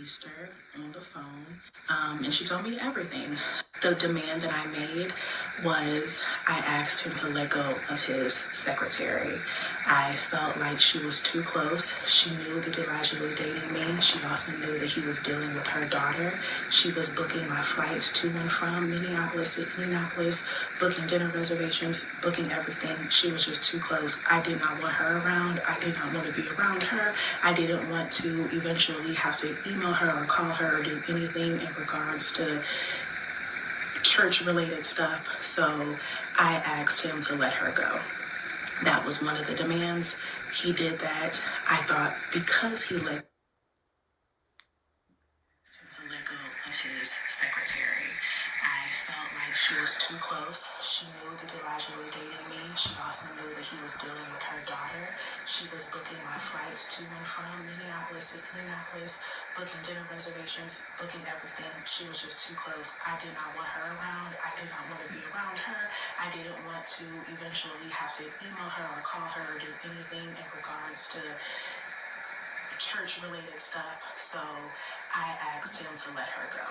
Easter on the phone, and she told me everything. The demand that I made was I asked him to let go of his secretary. I felt like she was too close. She knew that Elijah was dating me. She also knew that he was dealing with her daughter. She was booking my flights to and from Minneapolis to Indianapolis, booking dinner reservations, booking everything. She was just too close. I did not want her around. I did not want to be around her. I didn't want to eventually have to email her or call her or do anything in regards to church-related stuff. So I asked him to let her go. That was one of the demands. He did that. I thought because he let go of his secretary, I felt like she was too close. She knew that Elijah was dating me. She also knew that he was dealing with her daughter. She was booking my flights to and from Minneapolis to Indianapolis, booking dinner reservations, booking everything. She was just too close. I did not want her around. I did not want to be around her. I didn't want to eventually have to email her or call her or do anything in regards to church-related stuff. So I asked him to let her go.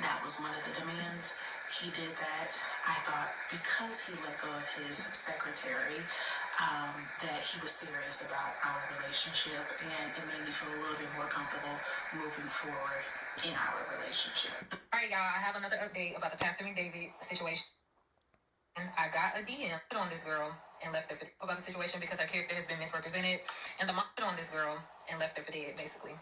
That was one of the demands. He did that. I thought because he let go of his secretary, that he was serious about our relationship, and it made me feel a little bit more comfortable moving forward in our relationship. All right, y'all, I have another update about the Pastor McDavid situation. I got a DM on this girl and left her for dead about the situation because her character has been misrepresented, and the mom on this girl and left her for dead, basically.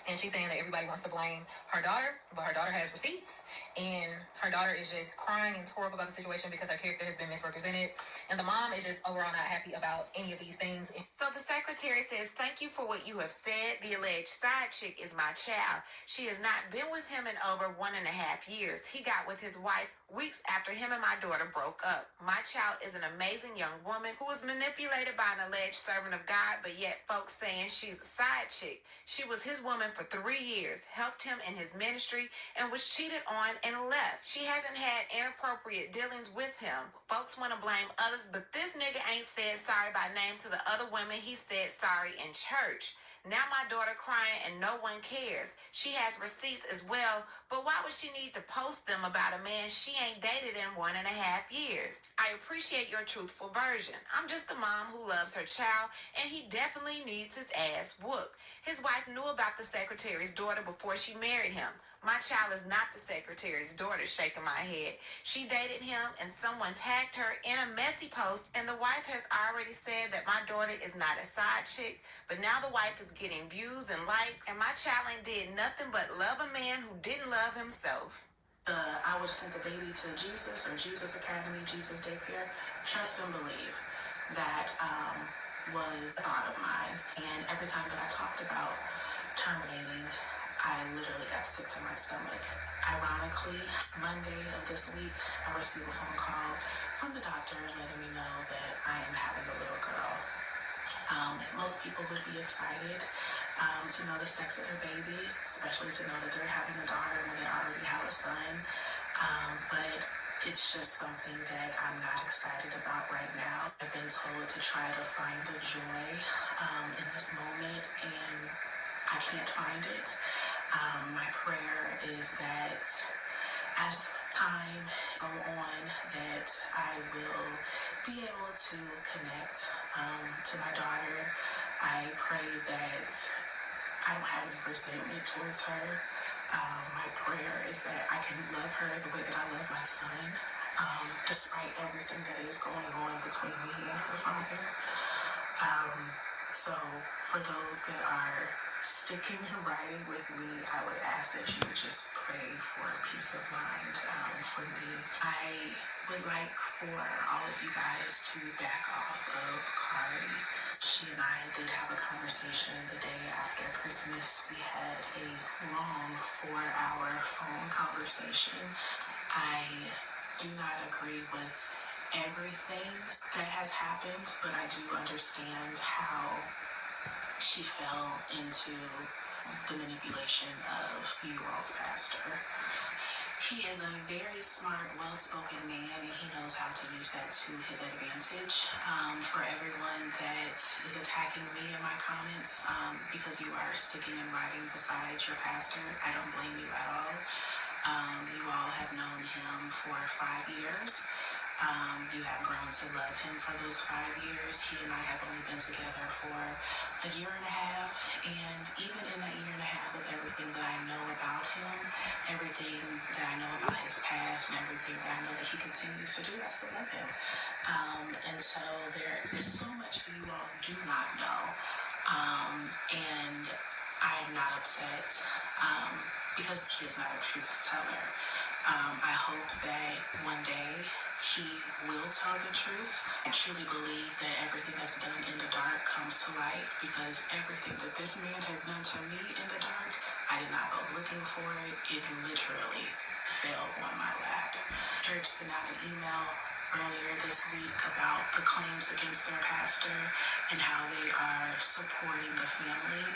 And she's saying that everybody wants to blame her daughter, but her daughter has receipts. And her daughter is just crying and tore up about the situation because her character has been misrepresented. And the mom is just overall not happy about any of these things. So the secretary says, "Thank you for what you have said. The alleged side chick is my child. She has not been with him in over 1.5 years. He got with his wife weeks after him and my daughter broke up. My child is an amazing young woman who was manipulated by an alleged servant of God, but yet folks saying she's a side chick. She was his woman for 3 years, helped him in his ministry, and was cheated on and left. She hasn't had inappropriate dealings with him. Folks want to blame others, but this nigga ain't said sorry by name to the other women he said sorry in church. Now my daughter crying and no one cares. She has receipts as well, but why would she need to post them about a man she ain't dated in 1.5 years? I appreciate your truthful version. I'm just a mom who loves her child, and he definitely needs his ass whooped. His wife knew about the secretary's daughter before she married him. My child is not the secretary's daughter, shaking my head. She dated him and someone tagged her in a messy post, and the wife has already said that my daughter is not a side chick, but now the wife is getting views and likes, and my child ain't did nothing but love a man who didn't love himself. I would have sent the baby to Jesus or Jesus Academy, Jesus Daycare. Trust and believe. That was a thought of mine. And every time that I talked about terminating, I literally got sick to my stomach. Ironically, Monday of this week, I received a phone call from the doctor letting me know that I am having a little girl. Most people would be excited to know the sex of their baby, especially to know that they're having a daughter when they already have a son. But it's just something that I'm not excited about right now. I've been told to try to find the joy in this moment, and I can't find it. My prayer is that as time go on, that I will be able to connect to my daughter. I pray that I don't have any resentment towards her. My prayer is that I can love her the way that I love my son, despite everything that is going on between me and her father. So for those that are sticking and riding with me, I would ask that you would just pray for peace of mind for me. I would like for all of you guys to back off of Kari. She and I did have a conversation the day after Christmas. We had a long 4-hour phone conversation. I do not agree with everything that has happened, but I do understand how she fell into the manipulation of W.A.R's pastor. He is a very smart, well-spoken man, and he knows how to use that to his advantage. For everyone that is attacking me in my comments because you are sticking and riding beside your pastor, I don't blame you at all. You all have known him for 5 years. You have grown to love him for those 5 years. He and I have only been together for a year and a half, and even in that year and a half, with everything that I know about him, everything that I know about his past, and everything that I know that he continues to do, I still love him. And so there is so much that you all do not know, and I am not upset because he is not a truth teller. I hope that one day he will tell the truth. I truly believe that everything that's done in the dark comes to light, because everything that this man has done to me in the dark, I did not go looking for it. It literally fell on my lap. Church sent out an email earlier this week about the claims against their pastor and how they are supporting the family.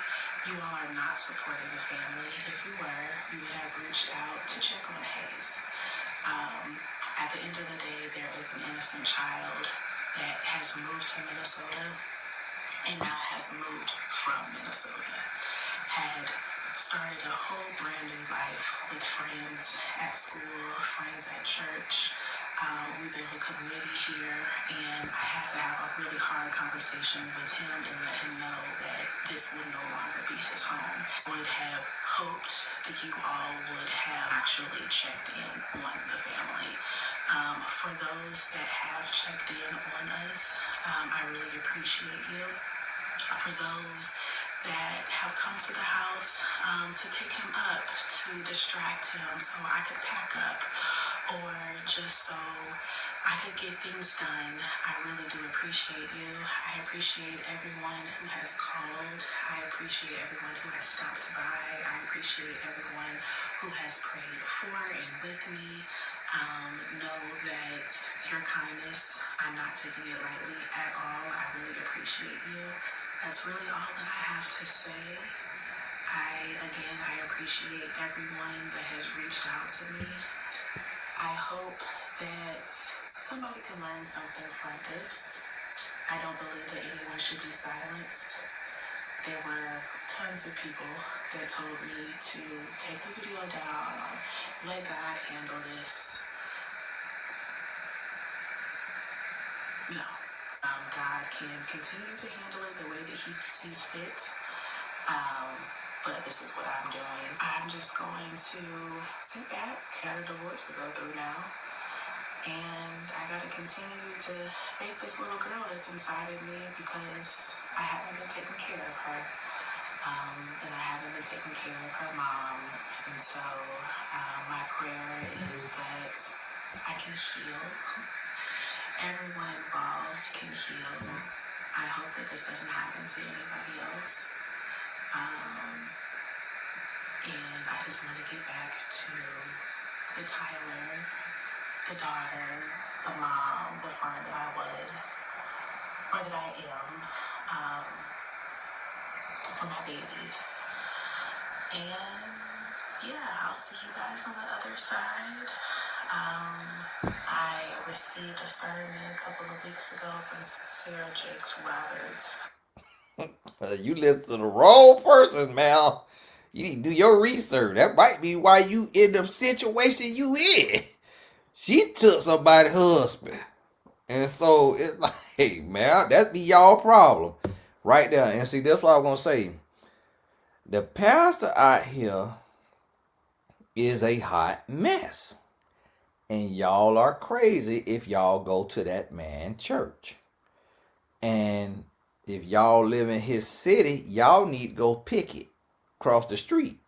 You all are not supporting the family. If you were, you would have reached out to check on Hayes. At the end of the day, there is an innocent child that has moved to Minnesota and now has moved from Minnesota, had started a whole brand new life with friends at school, friends at church. We built a community here, and I had to have a really hard conversation with him and let him know that this would no longer be his home. I would have hoped that you all would have actually checked in on the family. For those that have checked in on us, I really appreciate you. For those that have come to the house to pick him up, to distract him so I could pack up, or just so I could get things done, I really do appreciate you. I appreciate everyone who has called. I appreciate everyone who has stopped by. I appreciate everyone who has prayed for and with me. Know that your kindness, I'm not taking it lightly at all. I really appreciate you. That's really all that I have to say. I appreciate everyone that has reached out to me. I hope that somebody can learn something from this. I don't believe that anyone should be silenced. There were tons of people that told me to take the video down or let God handle this. No. God can continue to handle it the way that he sees fit. But this is what I'm doing. I'm just going to sit back. Got a divorce to go through now. And I gotta continue to make this little girl that's inside of me, because I haven't been taking care of her. And I haven't been taking care of her mom. And so my prayer is that I can heal. Everyone involved can heal. I hope that this doesn't happen to anybody else. And I just want to get back to the Tyler, the daughter, the mom, the friend that I was, or that I am, for my babies. And yeah, I'll see you guys on the other side. I received a sermon a couple of weeks ago from Sarah Jakes Roberts. You listen to the wrong person, Mal. You need to do your research. That might be why you in the situation you in. She took somebody's husband. And so it's like, hey, man, that be y'all problem. Right there. And see, that's what I'm going to say. The pastor out here is a hot mess. And y'all are crazy if y'all go to that man's church. And if y'all live in his city, y'all need to go picket across the street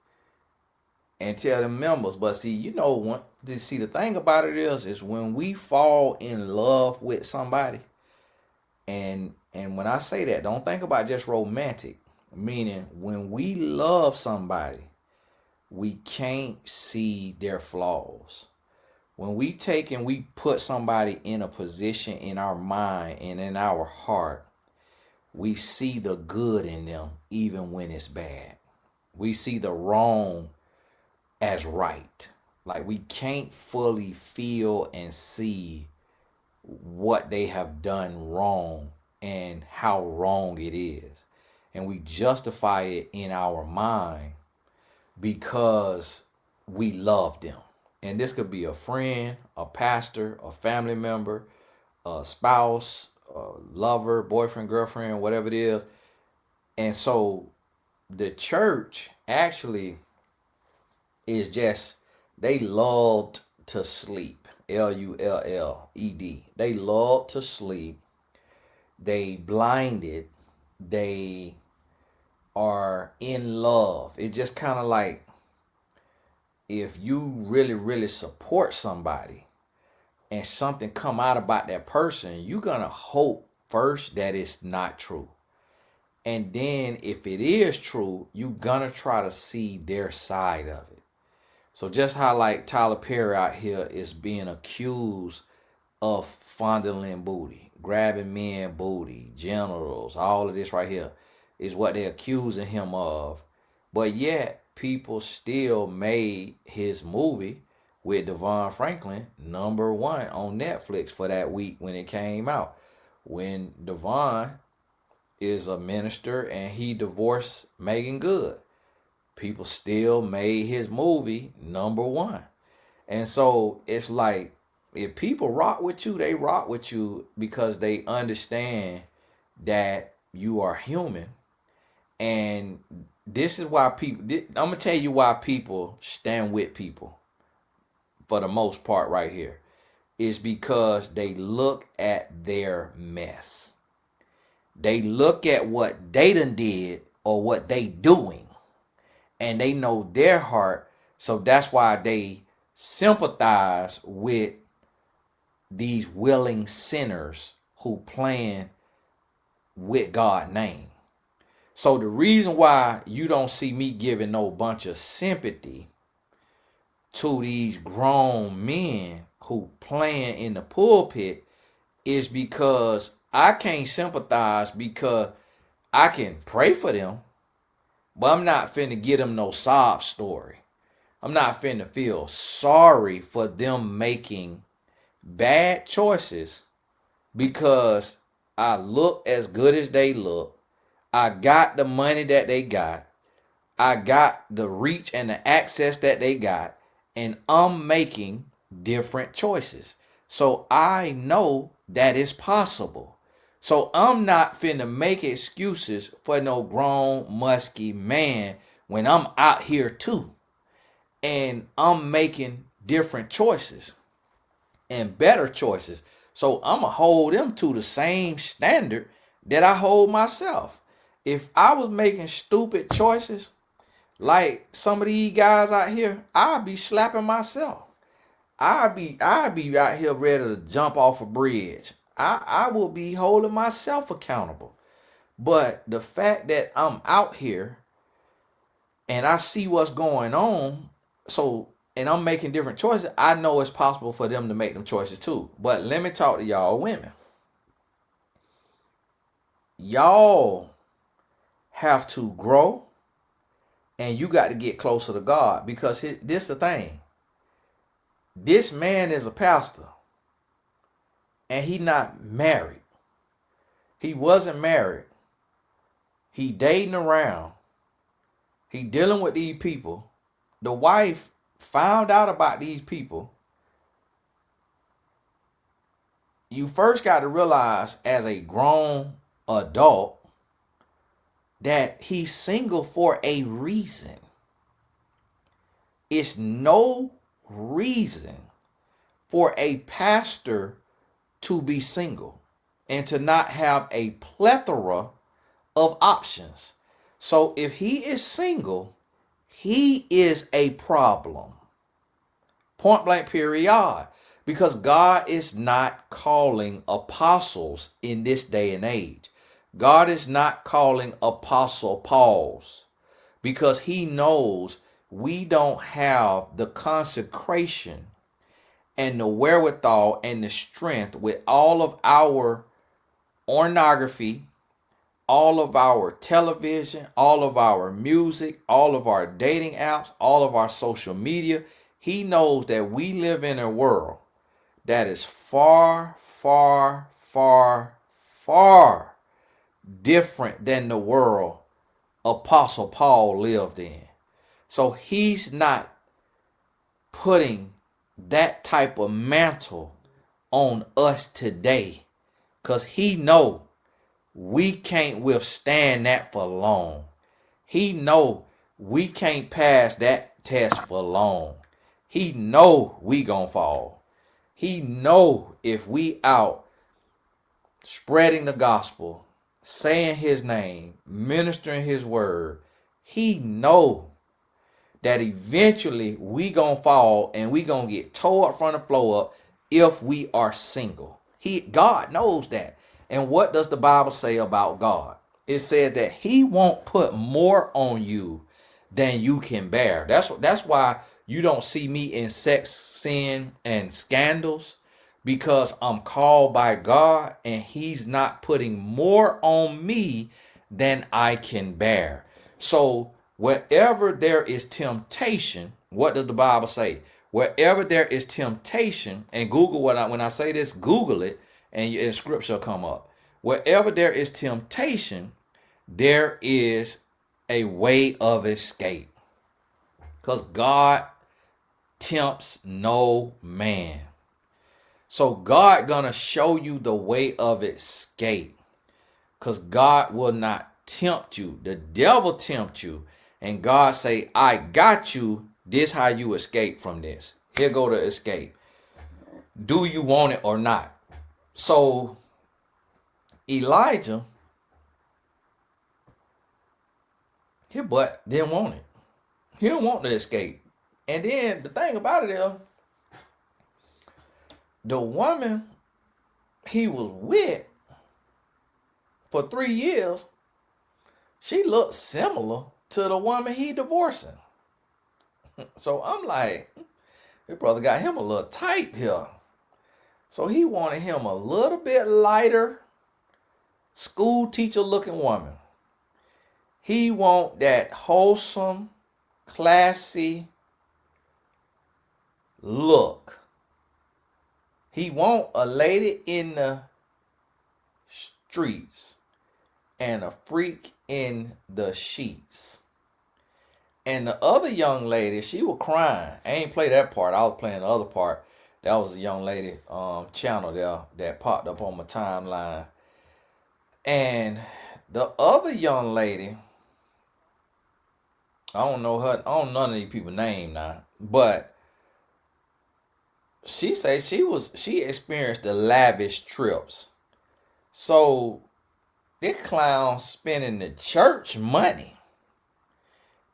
and tell them members. But see, the thing about it is when we fall in love with somebody, and when I say that, don't think about just romantic, meaning when we love somebody, we can't see their flaws. When we take and we put somebody in a position in our mind and in our heart, we see the good in them even when it's bad. We see the wrong as right. Like, we can't fully feel and see what they have done wrong and how wrong it is. And we justify it in our mind because we love them. And this could be a friend, a pastor, a family member, a spouse, a lover, boyfriend, girlfriend, whatever it is. And so the church actually is just, they lulled to sleep. Lulled. They lulled to sleep. They blinded. They are in love. It's just kind of like, if you really, really support somebody and something come out about that person, you're going to hope first that it's not true. And then if it is true, you're going to try to see their side of it. So just how like Tyler Perry out here is being accused of fondling booty, grabbing men booty, genitals, all of this right here is what they're accusing him of. But yet people still made his movie with Devon Franklin #1 on Netflix for that week when it came out. When Devon is a minister and he divorced Megan Good, people still made his movie #1. And so it's like, if people rock with you, they rock with you because they understand that you are human. And this is why people, I'm going to tell you why people stand with people for the most part right here. Is because they look at their mess. They look at what they done did or what they doing. And they know their heart. So that's why they sympathize with these willing sinners who playing with God's name. So the reason why you don't see me giving no bunch of sympathy to these grown men who playing in the pulpit is because I can't sympathize, because I can pray for them, but I'm not finna give them no sob story. I'm not finna feel sorry for them making bad choices because I look as good as they look. I got the money that they got. I got the reach and the access that they got. And I'm making different choices. So I know that it's possible. So I'm not finna make excuses for no grown, musky man when I'm out here too. And I'm making different choices and better choices. So I'm going to hold them to the same standard that I hold myself. If I was making stupid choices like some of these guys out here, I'd be slapping myself. I'd be out here ready to jump off a bridge. I will be holding myself accountable. But the fact that I'm out here and I see what's going on, and I'm making different choices, I know it's possible for them to make them choices too. But let me talk to y'all women. Y'all have to grow, and you got to get closer to God, because this the thing. This man is a pastor, and he not married. He wasn't married. He dating around. He dealing with these people. The wife found out about these people. You first got to realize as a grown adult that he's single for a reason. It's no reason for a pastor to be single and to not have a plethora of options. So if he is single, he is a problem. Point blank period. Because God is not calling apostles in this day and age. God is not calling Apostle Pauls, because he knows we don't have the consecration and the wherewithal and the strength with all of our pornography, all of our television, all of our music, all of our dating apps, all of our social media. He knows that we live in a world that is far, far, far, far different than the world Apostle Paul lived in. So he's not putting that type of mantle on us today, because he know we can't withstand that for long. He know we can't pass that test for long. He know we gonna fall. He know if we out spreading the gospel, saying his name, ministering his word, he know that eventually we gonna fall and we gonna get tore up from the floor up if we are single. God knows that. And what does the Bible say about God? It said that he won't put more on you than you can bear. That's why you don't see me in sex, sin, and scandals, because I'm called by God and he's not putting more on me than I can bear. So wherever there is temptation, what does the Bible say? Wherever there is temptation, and Google when I say this, Google it, and scripture will come up. Wherever there is temptation, there is a way of escape. Because God tempts no man. So God gonna show you the way of escape. Because God will not tempt you. The devil tempt you. And God say, I got you. This how you escape from this. Here go to escape. Do you want it or not? So Elijah, his butt didn't want it. He didn't want to escape. And then the thing about it is, the woman he was with for 3 years, she looked similar to the woman he divorcing. So I'm like, this brother got him a little tight here. So he wanted him a little bit lighter, school teacher looking woman. He want that wholesome, classy look. He want a lady in the streets and a freak in the sheets. And the other young lady, she was crying. I ain't play that part. I was playing the other part. That was a young lady channel there that popped up on my timeline. And the other young lady, I don't know her. I don't know none of these people's name now. But she said she experienced the lavish trips. So this clown spending the church money.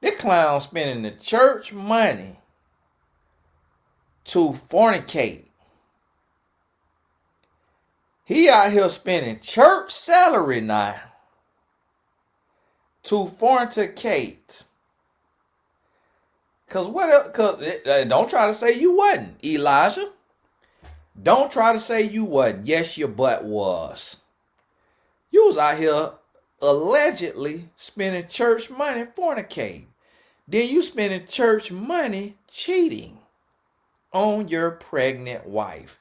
This clown spending the church money to fornicate. He out here spending church salary now to fornicate. Cause don't try to say you wasn't, Elijah. Don't try to say you wasn't. Yes, your butt was. You was out here allegedly spending church money fornicating. Then you spending church money cheating on your pregnant wife.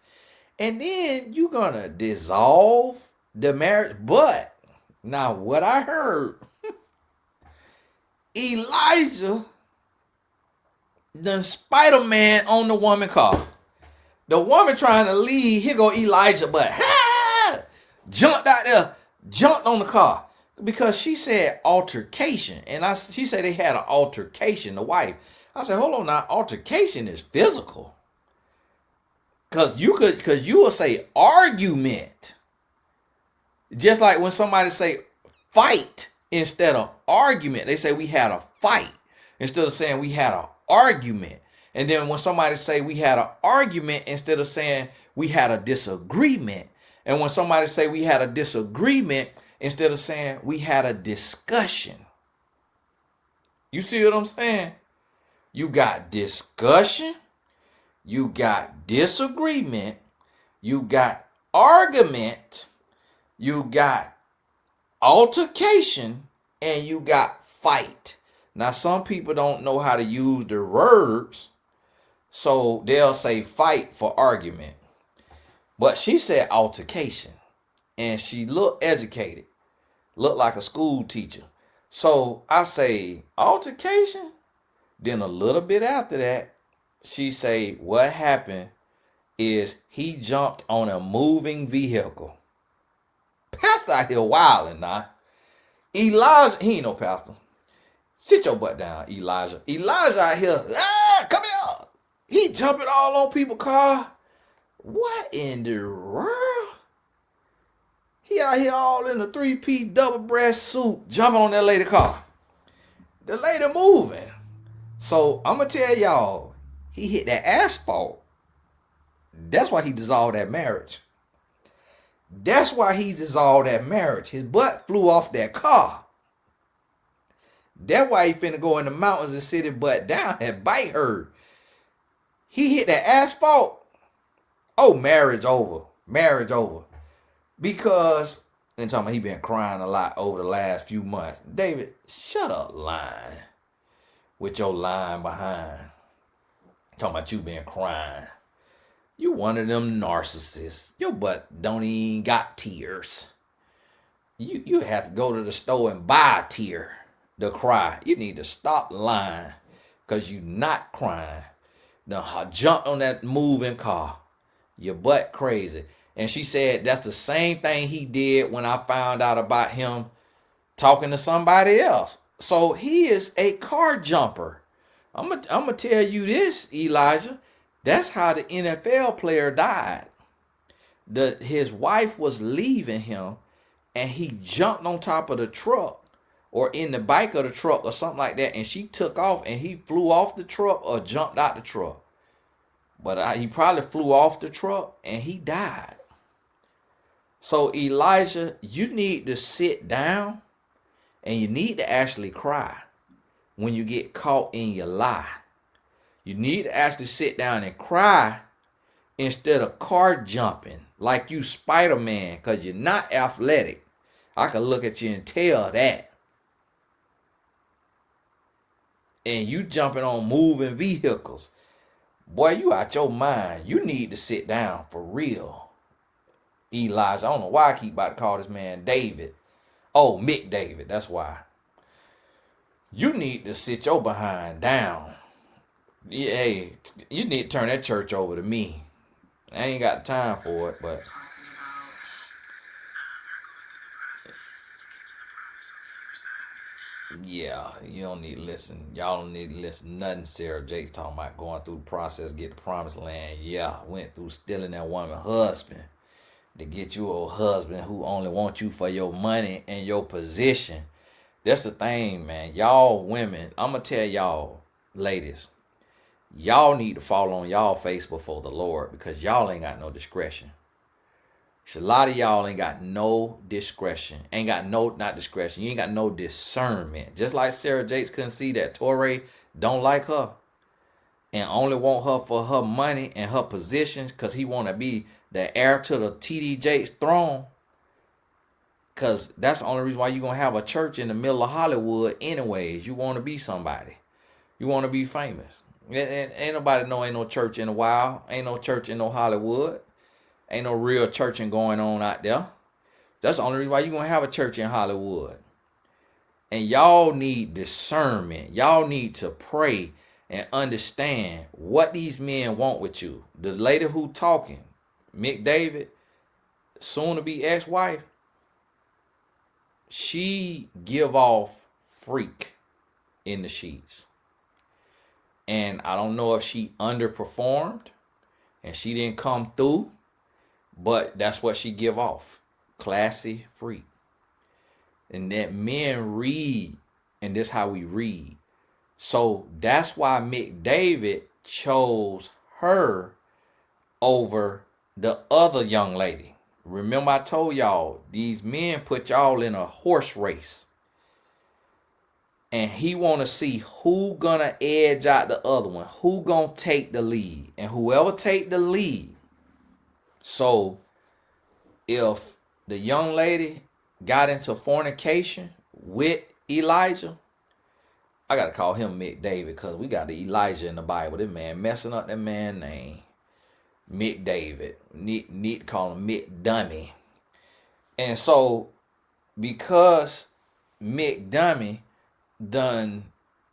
And then you gonna dissolve the marriage. But now what I heard, Elijah done Spider-Man on the woman car. The woman trying to leave, here go Elijah, but jumped out there, jumped on the car. Because she said altercation. And she said they had an altercation, the wife. I said, hold on now, altercation is physical. Because you will say argument. Just like when somebody say fight instead of argument. They say we had a fight instead of saying we had an argument. And then when somebody say we had an argument instead of saying we had a disagreement. And when somebody say we had a disagreement instead of saying we had a discussion. You see what I'm saying? You got discussion. You got disagreement. You got argument. You got altercation. And you got fight. Now, some people don't know how to use the words So they'll say fight for argument. But she said altercation. And she looked educated. Looked like a school teacher. So I say altercation. Then a little bit after that, she say what happened is he jumped on a moving vehicle. Pastor out here wilding now. Elijah, he ain't no pastor. Sit your butt down, Elijah. Elijah out here, come here. He jumping all on people's car. What in the world? He out here all in a 3-piece double breast suit, jumping on that lady car. The lady moving. So I'm gonna tell y'all, he hit that asphalt. That's why he dissolved that marriage. That's why he dissolved that marriage. His butt flew off that car. That's why he finna go in the mountains and sit his butt down and bite her. He hit that asphalt. Oh, marriage over. Marriage over. Because, and talking about he been crying a lot over the last few months. David, shut up lying. With your lying behind. Talking about you been crying. You one of them narcissists. Your butt don't even got tears. You have to go to the store and buy a tear to cry. You need to stop lying. Because you not crying. Now jumped on that moving car. Your butt crazy. And she said that's the same thing he did when I found out about him talking to somebody else. So he is a car jumper. I'm gonna tell you this, Elijah. That's how the NFL player died. His wife was leaving him and he jumped on top of the truck or in the back of the truck or something like that, and she took off and he flew off the truck or jumped out the truck. But he probably flew off the truck and he died. So Elijah, you need to sit down and you need to actually cry when you get caught in your lie. You need to actually sit down and cry instead of car jumping like you Spider-Man, because you're not athletic. I can look at you and tell that. And you jumping on moving vehicles. Boy, you out your mind. You need to sit down for real. Elijah, I don't know why I keep about to call this man David. Oh, McDavid, that's why. You need to sit your behind down. Yeah, hey, you need to turn that church over to me. I ain't got the time for it, but yeah, you don't need to listen. Y'all don't need to listen. Nothing Sarah Jake's talking about going through the process, get the promised land. Yeah, went through stealing that woman's husband to get you a husband who only wants you for your money and your position. That's the thing, man. Y'all women, I'm going to tell y'all, ladies, y'all need to fall on y'all face before the Lord because y'all ain't got no discretion. A lot of y'all ain't got no discretion. Ain't got no, not discretion. You ain't got no discernment. Just like Sarah Jakes couldn't see that Torrey don't like her and only want her for her money and her positions because he want to be the heir to the T.D. Jakes throne. Because that's the only reason why you're going to have a church in the middle of Hollywood anyways. You want to be somebody. You want to be famous. Ain't nobody know ain't no church in a while. Ain't no church in no Hollywood. Ain't no real churching going on out there. That's the only reason why you're going to have a church in Hollywood. And y'all need discernment. Y'all need to pray and understand what these men want with you. The lady who talking, McDavid, soon to be ex-wife, she give off freak in the sheets. And I don't know if she underperformed and she didn't come through. But that's what she give off. Classy freak. And that men read. And this how we read. So that's why McDavid chose her over the other young lady. Remember I told y'all, these men put y'all in a horse race. And he want to see who gonna edge out the other one. Who gonna take the lead. And whoever take the lead. So if the young lady got into fornication with Elijah, I got to call him McDavid because we got the Elijah in the Bible. This man messing up that man's name. McDavid. Need to call him McDummy. And so, because McDummy done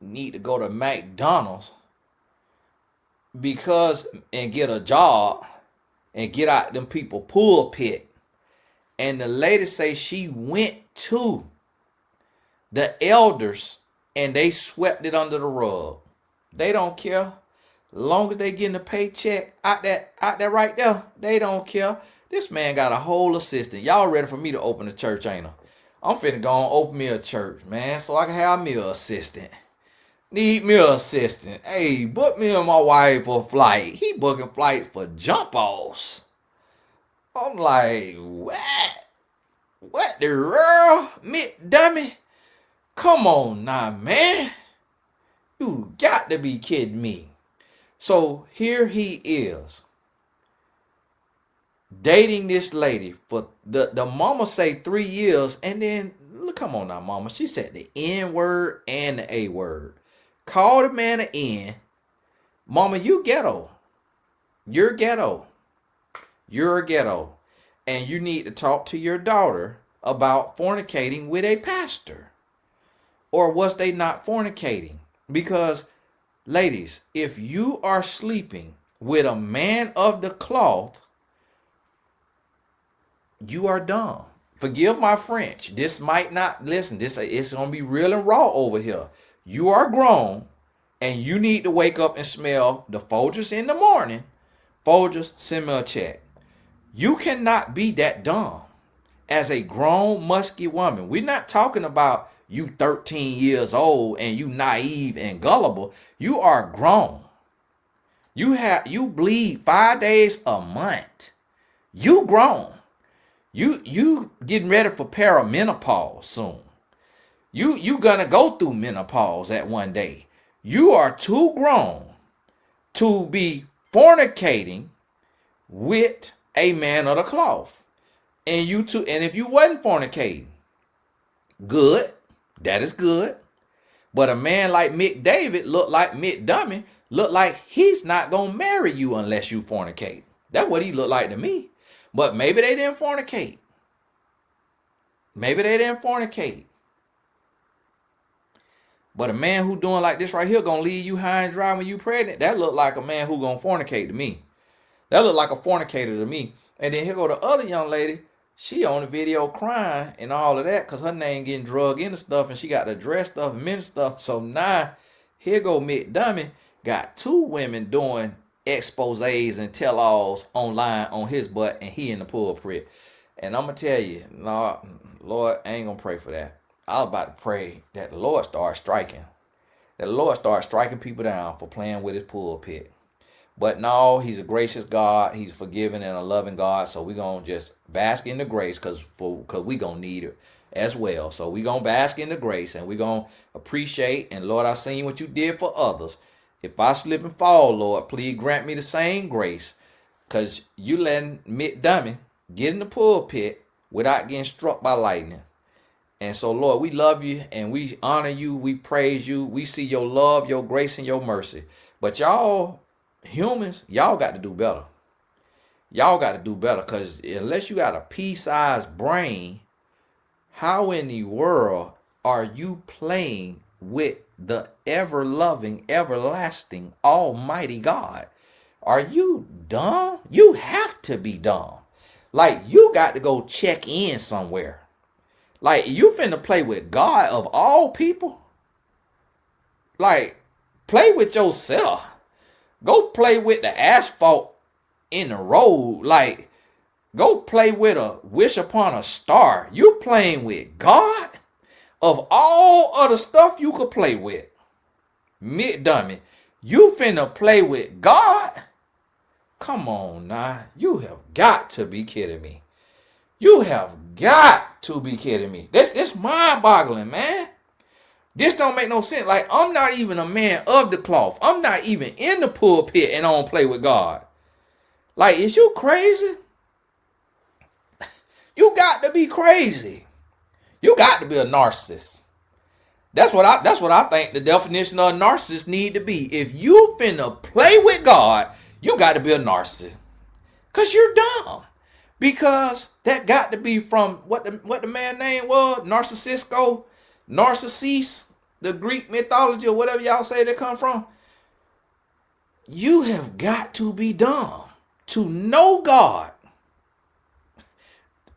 need to go to McDonald's and get a job and get out them people pulpit. And the lady say she went to the elders and they swept it under the rug. They don't care. As long as they getting a paycheck out there right there, they don't care. This man got a whole assistant. Y'all ready for me to open a church, ain't I? I'm finna go and open me a church, man, so I can have me an assistant. Need me an assistant. Hey, book me and my wife a flight. He booking flights for jump-offs. I'm like, what? What the world? McDummy? Come on now, man. You got to be kidding me. So here he is, dating this lady for the mama say 3 years, and then look, come on now, mama. She said the N word and the A word. Call the man an N. Mama, you ghetto. You're ghetto. You're ghetto. And you need to talk to your daughter about fornicating with a pastor. Or was they not fornicating? Because, ladies, if you are sleeping with a man of the cloth, you are dumb. Forgive my French. This might not, listen, it's going to be real and raw over here. You are grown and you need to wake up and smell the Folgers in the morning. Folgers, send me a check. You cannot be that dumb as a grown, musky woman. We're not talking about you 13 years old and you naive and gullible. You are grown. You bleed 5 days a month. You grown. You getting ready for perimenopause soon. You gonna go through menopause at one day. You are too grown to be fornicating with a man of the cloth. And if you wasn't fornicating, good, that is good. But a man like McDavid look like McDummy, look like he's not gonna marry you unless you fornicate. That's what he looked like to me. But maybe they didn't fornicate. Maybe they didn't fornicate. But a man who doing like this right here gonna leave you high and dry when you pregnant. That look like a man who gonna fornicate to me. That look like a fornicator to me. And then here go the other young lady. She on the video crying and all of that because her name getting drug into stuff and she got the dress stuff and men stuff. So now here go McDummy got 2 women doing exposés and tell-alls online on his butt and he in the pulpit. And I'm gonna tell you, Lord, I ain't gonna pray for that. I was about to pray that the Lord start striking. That the Lord start striking people down for playing with his pulpit. But no, he's a gracious God. He's forgiving and a loving God. So we're going to just bask in the grace because we're going to need it as well. So we're going to bask in the grace and we're going to appreciate. And Lord, I've seen what you did for others. If I slip and fall, Lord, please grant me the same grace because you letting McDummy get in the pulpit without getting struck by lightning. And so, Lord, we love you and we honor you. We praise you. We see your love, your grace, and your mercy. But y'all humans, y'all got to do better. Y'all got to do better because unless you got a pea-sized brain, how in the world are you playing with the ever-loving, everlasting, almighty God? Are you dumb? You have to be dumb. Like, you got to go check in somewhere. Like, you finna play with God of all people? Like, play with yourself. Go play with the asphalt in the road. Like, go play with a wish upon a star. You playing with God? Of all other stuff you could play with. McDummy, you finna play with God? Come on now. You have got to be kidding me. You have got to be kidding me. This mind-boggling, man. This don't make no sense. Like, I'm not even a man of the cloth. I'm not even in the pulpit and I don't play with God. Like, is you crazy? You got to be crazy. You got to be a narcissist. That's what I think the definition of a narcissist need to be. If you finna play with God, you got to be a narcissist. Cause you're dumb. Because that got to be from what the man name was, Narcissus, the Greek mythology or whatever y'all say they come from. You have got to be dumb to know God.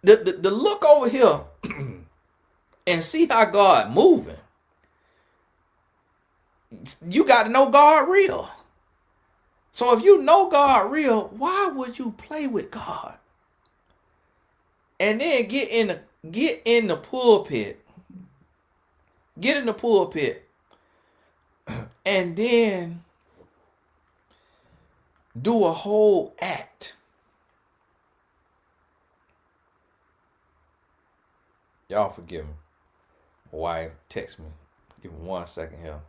The look over here and see how God moving. You got to know God real. So if you know God real, why would you play with God? And then get in the pulpit. Get in the pulpit. And then do a whole act. Y'all forgive me. My wife text me. Give me 1 second here.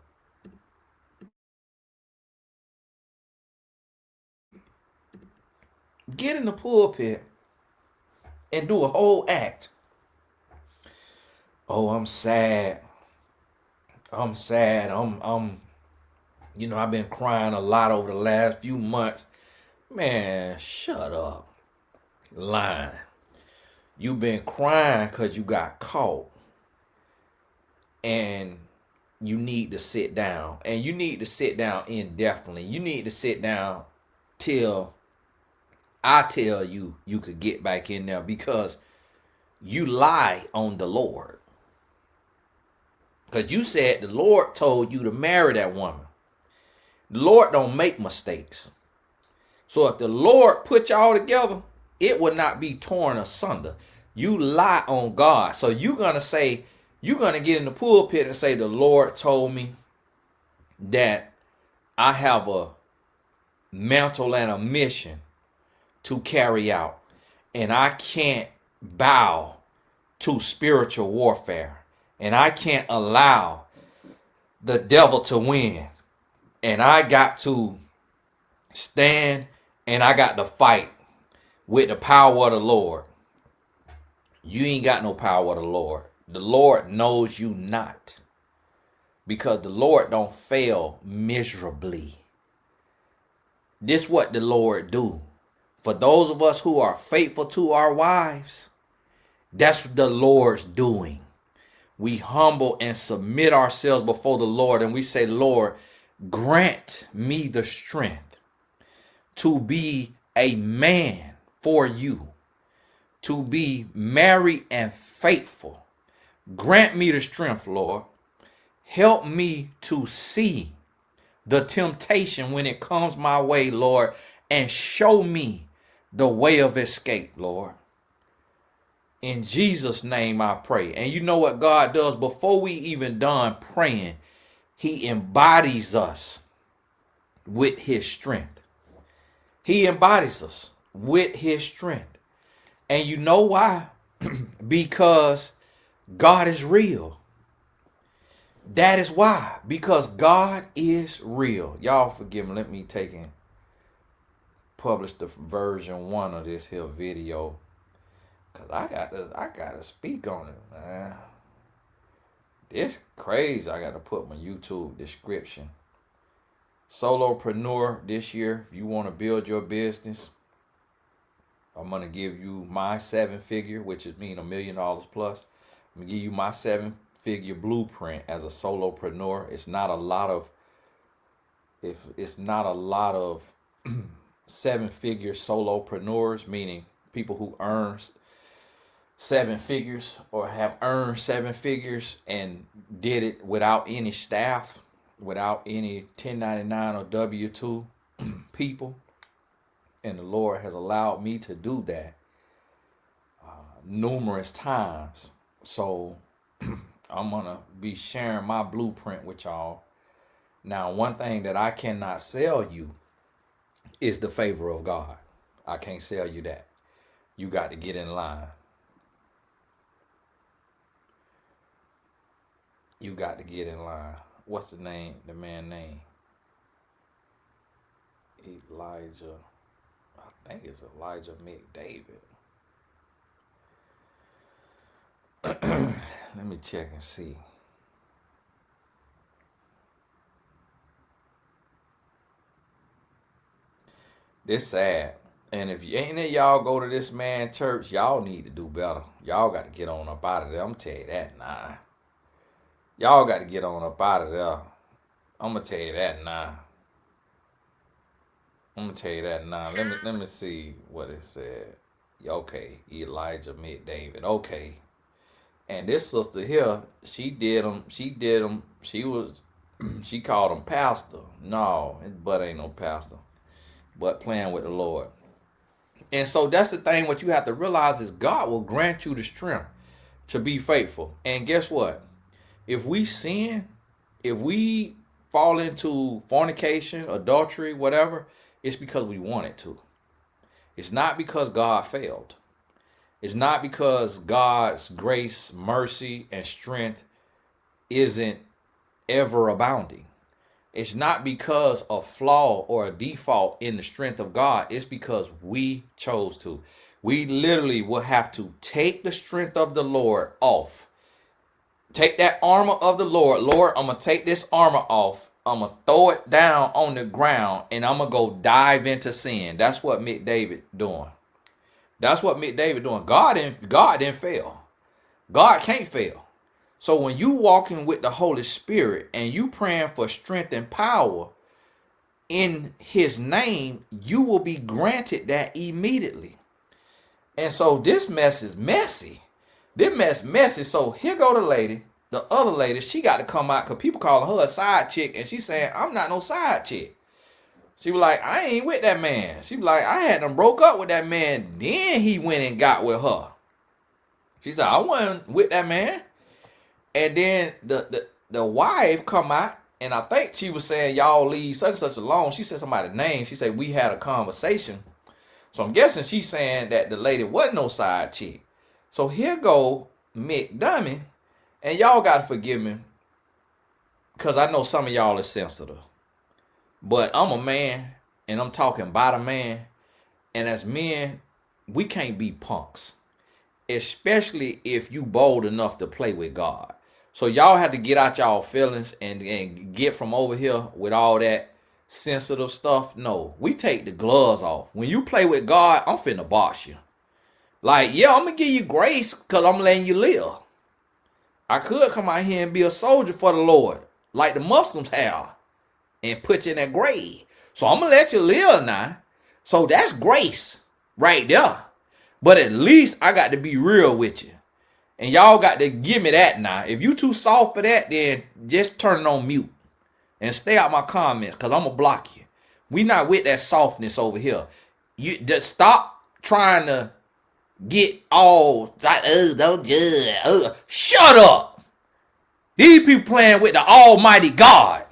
Get in the pulpit and do a whole act. Oh, I'm sad. I'm sad. I'm I've been crying a lot over the last few months. Man, shut up. Lying. You've been crying because you got caught. And you need to sit down. And you need to sit down indefinitely. You need to sit down till I tell you could get back in there, because you lie on the Lord. Because you said the Lord told you to marry that woman. The Lord don't make mistakes. So if the Lord put y'all together, it will not be torn asunder. You lie on God. So you're going to get in the pulpit and say, the Lord told me that I have a mantle and a mission to carry out. And I can't bow to spiritual warfare. And I can't allow the devil to win. And I got to stand and I got to fight with the power of the Lord. You ain't got no power of the Lord. The Lord knows you not. Because the Lord don't fail miserably. This what the Lord do. For those of us who are faithful to our wives, that's the Lord's doing. We humble and submit ourselves before the Lord, and we say, Lord, grant me the strength to be a man for you, to be married and faithful. Grant me the strength, Lord. Help me to see the temptation when it comes my way, Lord, and show me the way of escape, Lord. In Jesus' name I pray. And you know what God does? Before we even done praying, he embodies us with his strength. He embodies us with his strength. And you know why? Because God is real. That is why. Because God is real. Y'all forgive me. Let me take and publish the version 1 of this here video. Because I gotta speak on it, man. This crazy. I gotta put my YouTube description. Solopreneur this year. If you want to build your business, I'm gonna give you my 7-figure, which is mean $1 million plus. I'm gonna give you my 7-figure blueprint as a solopreneur. It's not a lot of 7-figure solopreneurs, meaning people who earn 7 figures or have earned 7 figures and did it without any staff, without any 1099 or W-2 people. And the Lord has allowed me to do that numerous times. So I'm going to be sharing my blueprint with y'all. Now, one thing that I cannot sell you is the favor of God. I can't sell you that. You got to get in line. You got to get in line. What's the man name? Elijah. I think it's Elijah McDavid. Let me check and see. It's sad. And if you ain't of y'all go to this man church, y'all need to do better. Y'all got to get on up out of there. I'm tell you that now. Y'all got to get on up out of there. I'm gonna tell you that now. Let me see what it said. Okay, Elijah McDavid. Okay. And this sister here, she did him. She called him pastor. No, his butt ain't no pastor. But playing with the Lord. And so that's the thing. What you have to realize is God will grant you the strength to be faithful. And guess what? If we sin, if we fall into fornication, adultery, whatever, it's because we wanted to. It's not because God failed. It's not because God's grace, mercy, and strength isn't ever abounding. It's not because of flaw or a default in the strength of God. It's because we chose to. We literally will have to take the strength of the Lord off. Take that armor of the Lord. Lord, I'm going to take this armor off. I'm going to throw it down on the ground and I'm going to go dive into sin. That's what McDavid doing. That's what McDavid doing. God didn't fail. God can't fail. So when you walking with the Holy Spirit and you praying for strength and power in his name, you will be granted that immediately. And so this mess is messy. This mess messy. So here go the lady, the other lady, she got to come out because people calling her a side chick and she's saying, I'm not no side chick. She was like, I ain't with that man. She was like, I had them broke up with that man. Then he went and got with her. She said, I wasn't with that man. And then the wife come out, and I think she was saying, y'all leave such and such alone. She said somebody's name. She said, we had a conversation. So I'm guessing she's saying that the lady wasn't no side chick. So here go McDummy, and y'all got to forgive me, because I know some of y'all is sensitive. But I'm a man, and I'm talking about a man, and as men, we can't be punks, especially if you bold enough to play with God. So y'all have to get out y'all feelings and get from over here with all that sensitive stuff. No, we take the gloves off. When you play with God, I'm finna box you. Like, yeah, I'm gonna give you grace because I'm letting you live. I could come out here and be a soldier for the Lord, like the Muslims have, and put you in that grave. So I'm gonna let you live now. So that's grace right there. But at least I got to be real with you. And y'all got to give me that now. If you too soft for that, then just turn it on mute. And stay out my comments, because I'm going to block you. We not with that softness over here. You just stop trying to get all like, oh, don't judge. Shut up. These people playing with the Almighty God.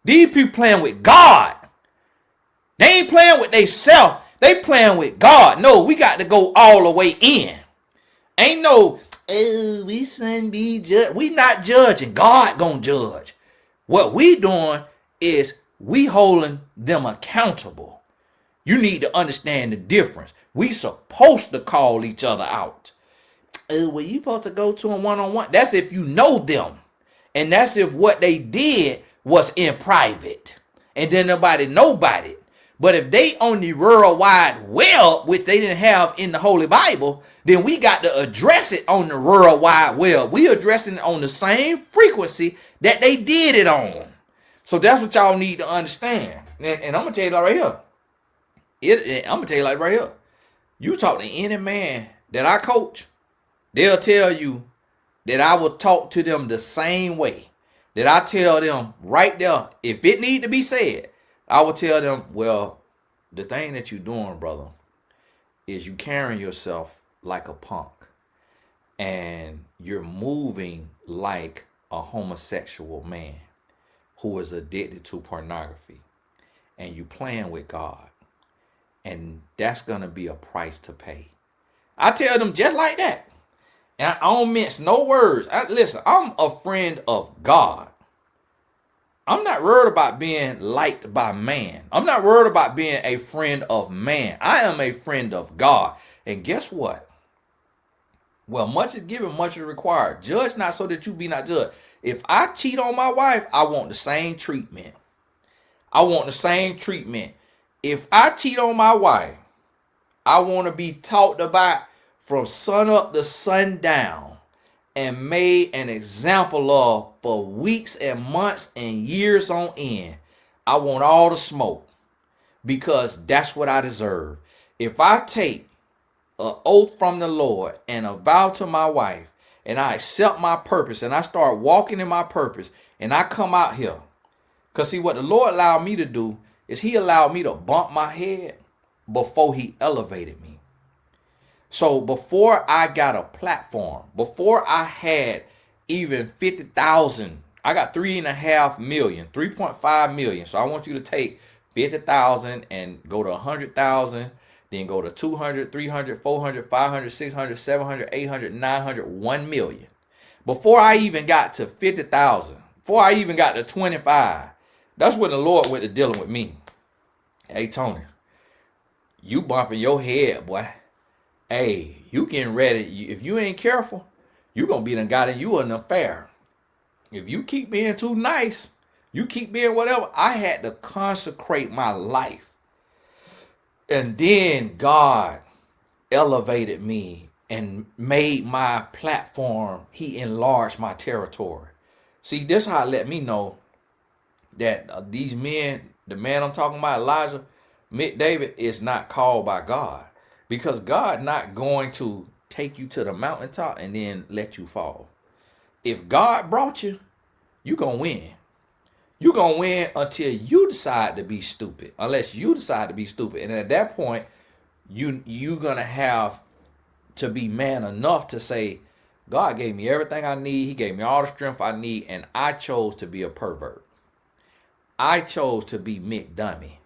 These people playing with God. They ain't playing with themselves. They playing with God. No, we got to go all the way in. Ain't no, oh, we shouldn't be judged. We not judging. God gonna judge. What we doing is we holding them accountable. You need to understand the difference. We supposed to call each other out. Oh, well, you supposed to go to them one-on-one. That's if you know them. And that's if what they did was in private. And then nobody know about it. But if they on the World Wide Web, which they didn't have in the Holy Bible, then we got to address it on the World Wide Web. We addressing it on the same frequency that they did it on. So that's what y'all need to understand. And I'm going to tell you like right here. I'm going to tell you like right here. You talk to any man that I coach, they'll tell you that I will talk to them the same way. That I tell them right there, if it need to be said, I will tell them, well, the thing that you're doing, brother, is you carrying yourself like a punk. And you're moving like a homosexual man who is addicted to pornography. And you playing with God. And that's going to be a price to pay. I tell them just like that. And I don't mince no words. Listen, I'm a friend of God. I'm not worried about being liked by man. I'm not worried about being a friend of man. I am a friend of God. And guess what? Well, much is given, much is required. Judge not so that you be not judged. If I cheat on my wife, I want the same treatment. I want the same treatment. If I cheat on my wife, I want to be talked about from sun up to sundown and made an example of for weeks and months and years on end. I want all the smoke because that's what I deserve. If I take an oath from the Lord and a vow to my wife and I accept my purpose and I start walking in my purpose and I come out here, because see what the Lord allowed me to do is he allowed me to bump my head before he elevated me. So before I got a platform, before I had even 50,000, I got 3.5 million, 3.5 million. So I want you to take 50,000 and go to 100,000, then go to 200, 300, 400, 500, 600, 700, 800, 900, 1 million. Before I even got to 50,000, before I even got to 25, that's when the Lord went to dealing with me. Hey, Tony, you bumping your head, boy. Hey, you getting ready. If you ain't careful, you gonna be done got in you an affair. If you keep being too nice, you keep being whatever. I had to consecrate my life. And then God elevated me and made my platform. He enlarged my territory. See, this how it let me know that these men, the man I'm talking about, Elijah McDavid, is not called by God. Because God not going to take you to the mountaintop and then let you fall. If God brought you, you going to win. You going to win until you decide to be stupid. Unless you decide to be stupid. And at that point, you going to have to be man enough to say, God gave me everything I need. He gave me all the strength I need. And I chose to be a pervert. I chose to be Mick Dummy.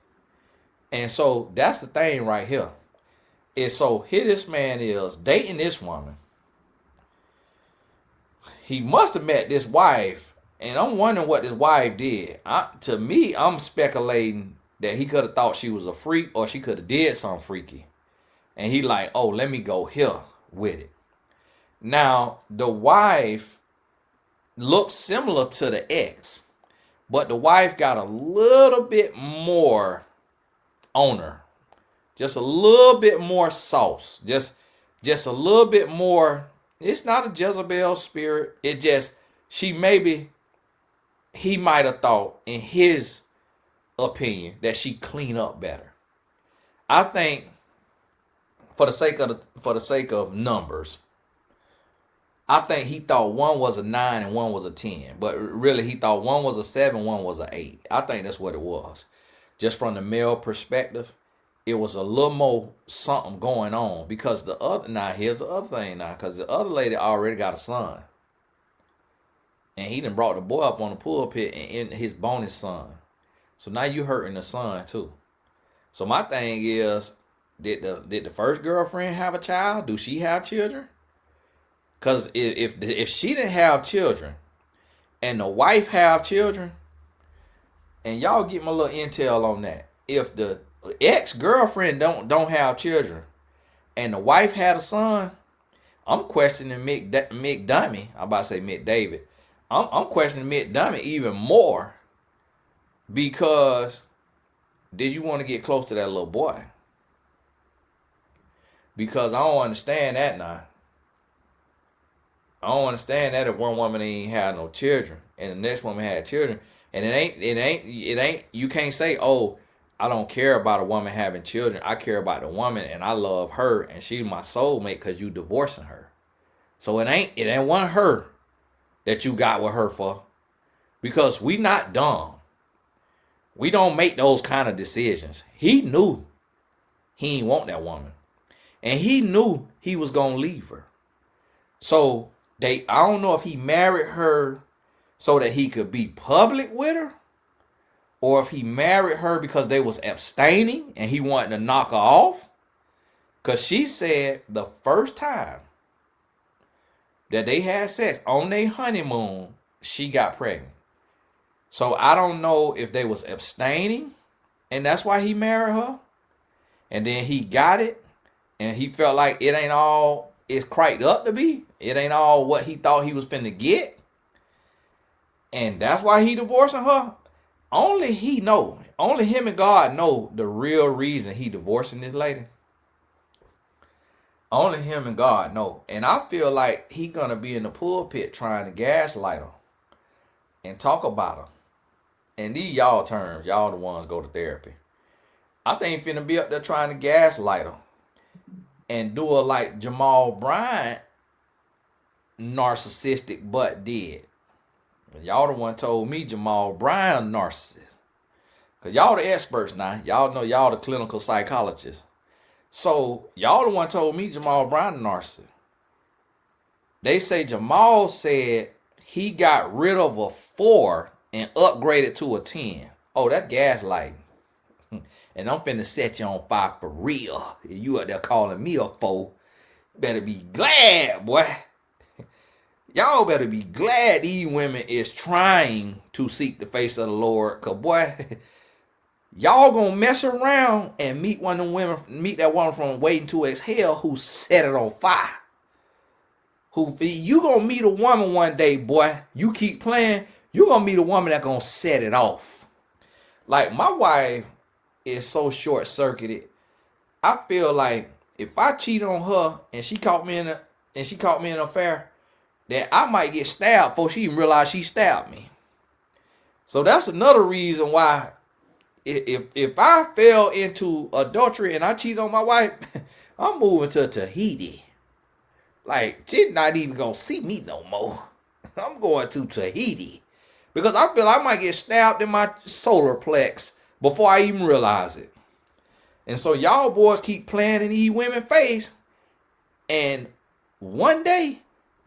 And so that's the thing right here. And so here this man is dating this woman. He must have met this wife. And I'm wondering what this wife did. To me, I'm speculating that he could have thought she was a freak or she could have did something freaky. And he like, oh, let me go here with it. Now, the wife looks similar to the ex. But the wife got a little bit more on her. Just a little bit more sauce. Just a little bit more. It's not a Jezebel spirit. It just, he might have thought in his opinion that she clean up better. I think for the sake of numbers, I think he thought one was a 9 and one was a 10. But really he thought one was a 7, one was a 8. I think that's what it was. Just from the male perspective, it was a little more something going on. Because here's the other thing now. Because the other lady already got a son. And he done brought the boy up on the pulpit and in his bonus son. So now you hurting the son too. So my thing is, did the first girlfriend have a child? Do she have children? Because if she didn't have children and the wife have children, and y'all get my little intel on that. If the ex-girlfriend don't have children and the wife had a son, I'm questioning Mick Dummy. I'm about to say Mick David. I'm questioning Mick Dummy even more, because did you want to get close to that little boy? Because I don't understand that now. I don't understand that if one woman ain't had no children and the next woman had children, and it ain't. You can't say, oh, I don't care about a woman having children. I care about the woman and I love her and she's my soulmate because you divorcing her. So it ain't one her that you got with her for, because we not dumb. We don't make those kind of decisions. He knew he ain't want that woman, and he knew he was gonna leave her. So I don't know if he married her so that he could be public with her, or if he married her because they was abstaining and he wanted to knock her off. Because she said the first time that they had sex on their honeymoon, she got pregnant. So I don't know if they was abstaining and that's why he married her. And then he got it and he felt like it ain't all it's cranked up to be. It ain't all what he thought he was finna get. And that's why he divorcing her. Only he know. only him and God know the real reason he divorcing this lady. Only him and God know. And I feel like he gonna be in the pulpit trying to gaslight her and talk about her. And these y'all terms, y'all the ones go to therapy. I think he finna be up there trying to gaslight her and do her like Jamal Bryant narcissistic butt did. Y'all the one told me Jamal Bryant narcissist. Cause y'all the experts now. Y'all know y'all the clinical psychologists. So y'all the one told me Jamal Bryant narcissist. They say Jamal said he got rid of a 4 and upgraded to a 10. Oh, that's gaslighting. And I'm finna set you on fire for real. You out there calling me a 4. Better be glad, boy. Y'all better be glad these women is trying to seek the face of the Lord. Cause boy, y'all gonna mess around and meet one of them women, meet that woman from Waiting to Exhale who set it on fire. Who you gonna meet a woman one day, boy. You keep playing, you gonna meet a woman that gonna set it off. Like my wife is so short-circuited. I feel like if I cheat on her and she caught me in an affair, that I might get stabbed before she even realize she stabbed me. So that's another reason why if I fell into adultery and I cheat on my wife, I'm moving to Tahiti. Like, she's not even gonna see me no more. I'm going to Tahiti. Because I feel I might get stabbed in my solar plex before I even realize it. And so y'all boys keep playing in these women's face. And one day,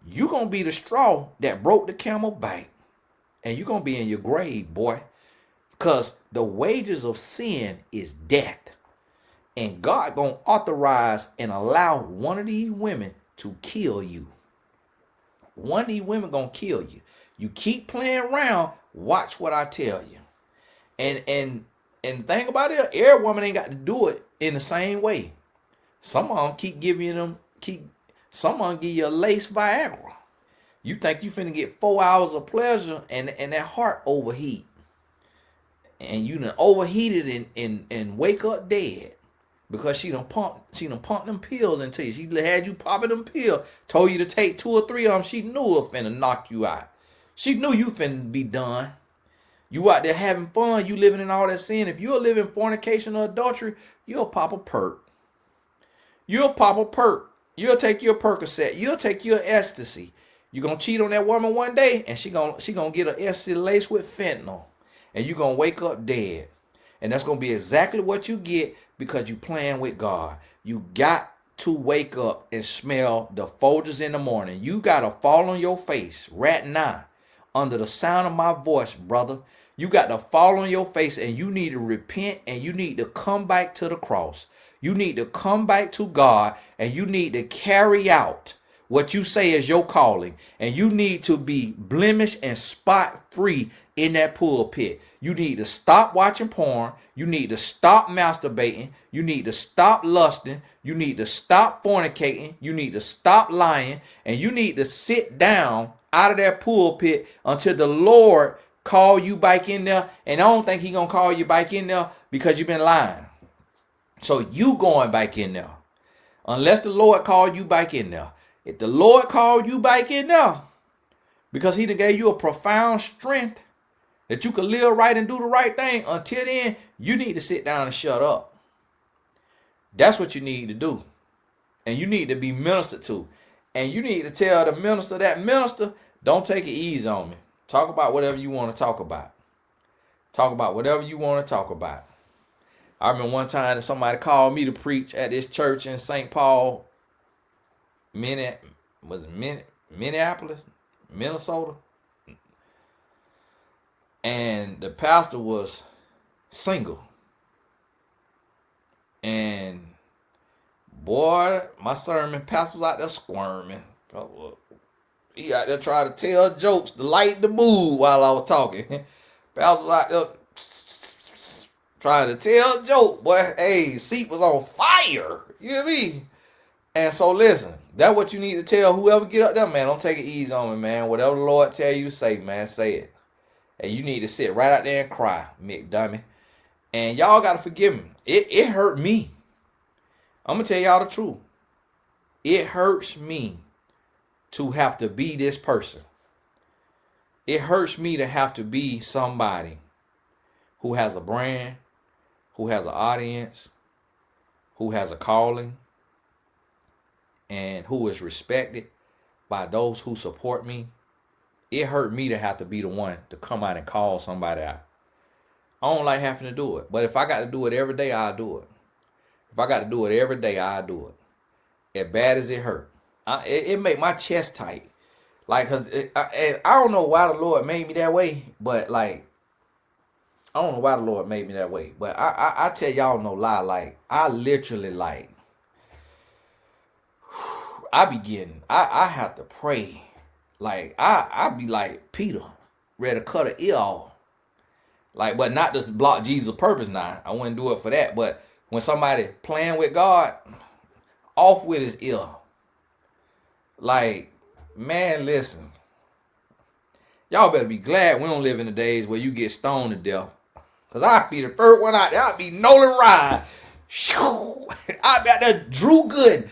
you're going to be the straw that broke the camel back. And you're going to be in your grave, boy. Because the wages of sin is death. And God going to authorize and allow one of these women to kill you. One of these women going to kill you. You keep playing around, watch what I tell you. And think about it, every woman ain't got to do it in the same way. Some of them some of them give you a lace Viagra. You think you finna get 4 hours of pleasure and that heart overheat. And you done overheated and wake up dead. Because she done pumped them pills into you. She had you popping them pills. Told you to take 2 or 3 of them. She knew it finna knock you out. She knew you finna be done. You out there having fun. You living in all that sin. If you're living fornication or adultery, you'll pop a perk. You'll pop a perk. You'll take your Percocet. You'll take your ecstasy. You're going to cheat on that woman one day, and she gonna get an ecstasy laced with fentanyl. And you're going to wake up dead. And that's going to be exactly what you get because you playing with God. You got to wake up and smell the Folgers in the morning. You got to fall on your face right now under the sound of my voice, brother. You got to fall on your face and you need to repent and you need to come back to the cross. You need to come back to God and you need to carry out what you say is your calling. And you need to be blemish and spot free in that pulpit. You need to stop watching porn. You need to stop masturbating. You need to stop lusting. You need to stop fornicating. You need to stop lying. And you need to sit down out of that pulpit until the Lord call you back in there. And I don't think he's going to call you back in there because you've been lying. So you going back in there. Unless the Lord called you back in there. If the Lord called you back in there because he done gave you a profound strength that you can live right and do the right thing, until then, you need to sit down and shut up. That's what you need to do. And you need to be ministered to. And you need to tell the minister, that minister, don't take it easy on me. Talk about whatever you want to talk about. Talk about whatever you want to talk about. I remember one time that somebody called me to preach at this church in St. Paul, Minneapolis, Minnesota. And the pastor was single. And boy, my sermon, pastor was out there squirming. He out there trying to tell jokes to lighten the mood while I was talking. Pastor was out there trying to tell a joke. Boy, hey, seat was on fire. You know what I mean? And so listen, that's what you need to tell whoever get up there, man. Don't take it easy on me, man. Whatever the Lord tell you to say, man, say it. And you need to sit right out there and cry, McDummy. And y'all got to forgive me. It hurt me. I'm going to tell y'all the truth. It hurts me to have to be this person. It hurts me to have to be somebody who has a brand, who has an audience, who has a calling, and who is respected by those who support me. It hurt me to have to be the one to come out and call somebody out. I don't like having to do it. But if I got to do it every day, I'll do it. If I got to do it every day, I'll do it. As bad as it hurt. It make my chest tight. Like, cause I don't know why the Lord made me that way. But like, I don't know why the Lord made me that way. But I tell y'all no lie. Like, I literally like, I have to pray. Like, I be like Peter, ready to cut an ear off. Like, but not just block Jesus' purpose now. I wouldn't do it for that. But when somebody playing with God, off with his ear. Like, man, listen. Y'all better be glad we don't live in the days where you get stoned to death. Because I'll be the first one out there. I'll be Nolan Ryan. I'll be out there Drew Gooden.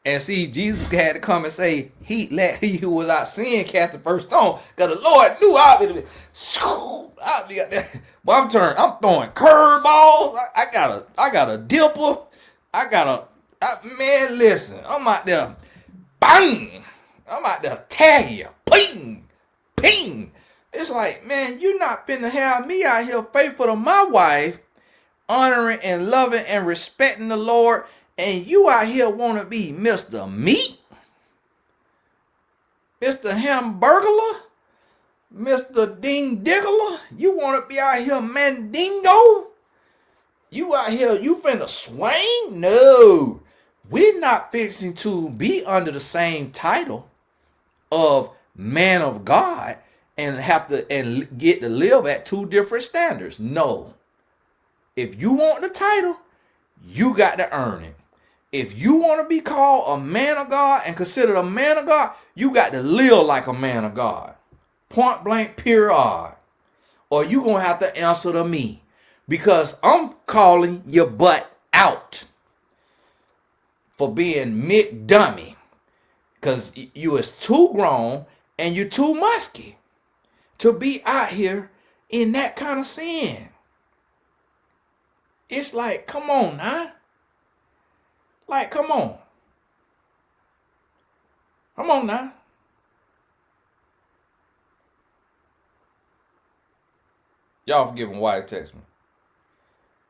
And see, Jesus had to come and say, let he who was out sin cast the first stone. Because the Lord knew I'll be out there. But I'm throwing curveballs. I got a dipper. Man, listen. I'm out there. Bang. I'm out there tagging you. Ping. Ping. It's like, man, you're not finna have me out here faithful to my wife, honoring and loving and respecting the Lord, and you out here want to be Mr. Meat, Mr. Hamburglar, Mr. Ding Diggler. You want to be out here Mandingo? You out here, you finna swing? No. We're not fixing to be under the same title of man of God and have to and get to live at two different standards. No. If you want the title, you got to earn it. If you want to be called a man of God and considered a man of God, you got to live like a man of God. Point blank, period. Or you going to have to answer to me. Because I'm calling your butt out for being McDummy. Because you is too grown and you too musky to be out here in that kind of sin. It's like, come on now. Like, come on. Come on now. Y'all forgive my wife text me.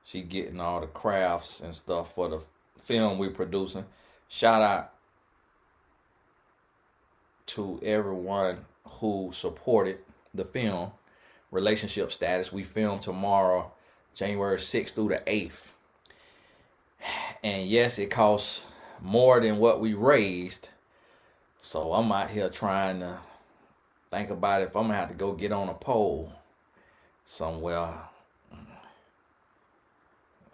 She getting all the crafts and stuff for the film we producing. Shout out to everyone who supported the film, Relationship Status. We film tomorrow, January 6th through the 8th. And yes, it costs more than what we raised. So I'm out here trying to think about if I'm going to have to go get on a pole somewhere.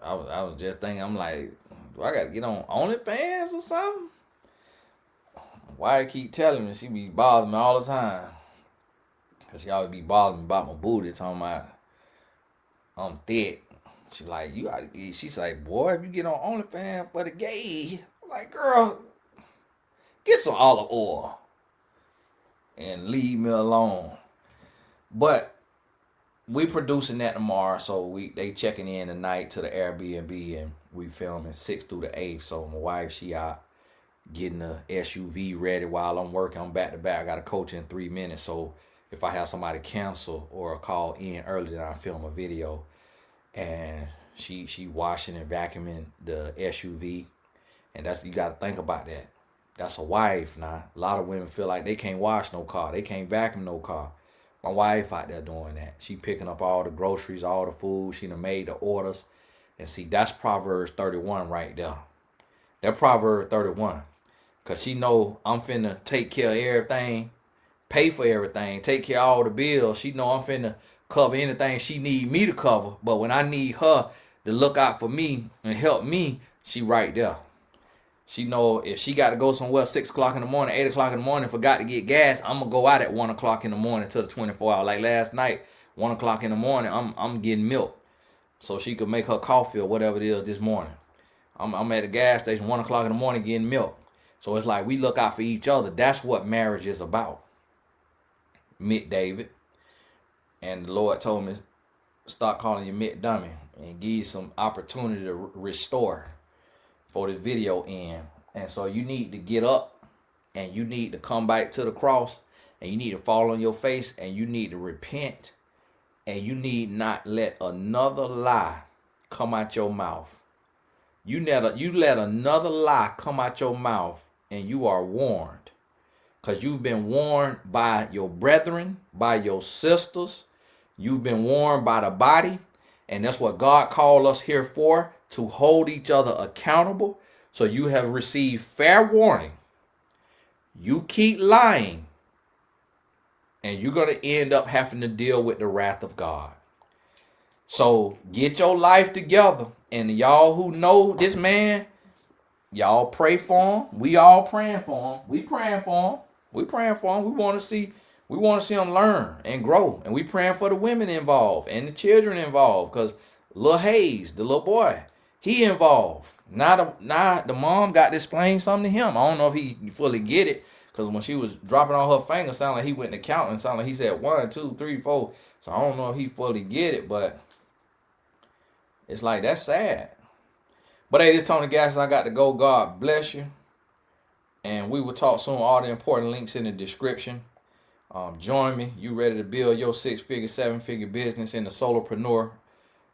I was just thinking, I'm like, do I got to get on OnlyFans or something? Why keep telling me? She be bothering me all the time. Because she always be bothering me about my booty, talking about I'm thick. She like, you gotta get, she's like, boy, if you get on OnlyFans for the gay, I'm like, girl, get some olive oil and leave me alone. But we producing that tomorrow, so they checking in tonight to the Airbnb, and we filming 6th through the 8th. So my wife, she out getting the SUV ready while I'm working. I'm back to back. I got a coach in 3 minutes, so if I have somebody cancel or call in early, then I film a video. And she washing and vacuuming the SUV, and that's, you got to think about that. That's a wife now. A lot of women feel like they can't wash no car, they can't vacuum no car. My wife out there doing that. She picking up all the groceries, all the food. She done made the orders. And see, that's Proverbs 31 right there. That Proverbs 31. Because she know I'm finna take care of everything, pay for everything, take care of all the bills. She know I'm finna cover anything she need me to cover. But when I need her to look out for me and help me, she right there. She know if she got to go somewhere 6 o'clock in the morning, 8 o'clock in the morning, forgot to get gas, I'm gonna go out at 1 o'clock in the morning to the 24 hour. Like last night, 1 o'clock in the morning, I'm getting milk so she could make her coffee or whatever it is this morning. I'm at the gas station 1 o'clock in the morning getting milk. So it's like we look out for each other. That's what marriage is about. McDavid. And the Lord told me, start calling you McDummy and give you some opportunity to restore for the video end. And so you need to get up and you need to come back to the cross and you need to fall on your face and you need to repent and you need not let another lie come out your mouth. You let another lie come out your mouth and you are warned. Because you've been warned by your brethren, by your sisters. You've been warned by the body. And that's what God called us here for, to hold each other accountable. So you have received fair warning. You keep lying, and you're going to end up having to deal with the wrath of God. So get your life together. And y'all who know this man, y'all pray for him. We all praying for him. We praying for him. We praying for him. We want to see him learn and grow. And we praying for the women involved and the children involved. Because Lil Hayes, the little boy, he involved. Now the mom got to explain something to him. I don't know if he fully get it. Because when she was dropping on her finger, sounded like he went to counting. Sounded like he said 1, 2, 3, 4. So I don't know if he fully get it. But it's like, that's sad. But hey, this Tony Gass, I got to go. God bless you. And we will talk soon. All the important links in the description. Join me. You ready to build your 6-figure, 7-figure business in the Solopreneur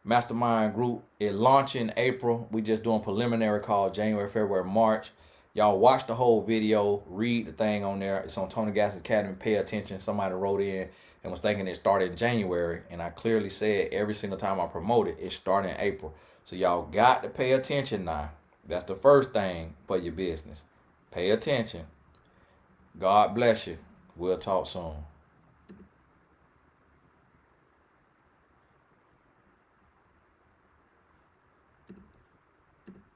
Mastermind group. It launches in April. We just doing preliminary call January, February, March. Y'all watch the whole video. Read the thing on there. It's on Tony Gass Academy. Pay attention. Somebody wrote in and was thinking it started in January. And I clearly said every single time I promote it, it started in April. So y'all got to pay attention now. That's the first thing for your business. Pay attention. God bless you. We'll talk soon.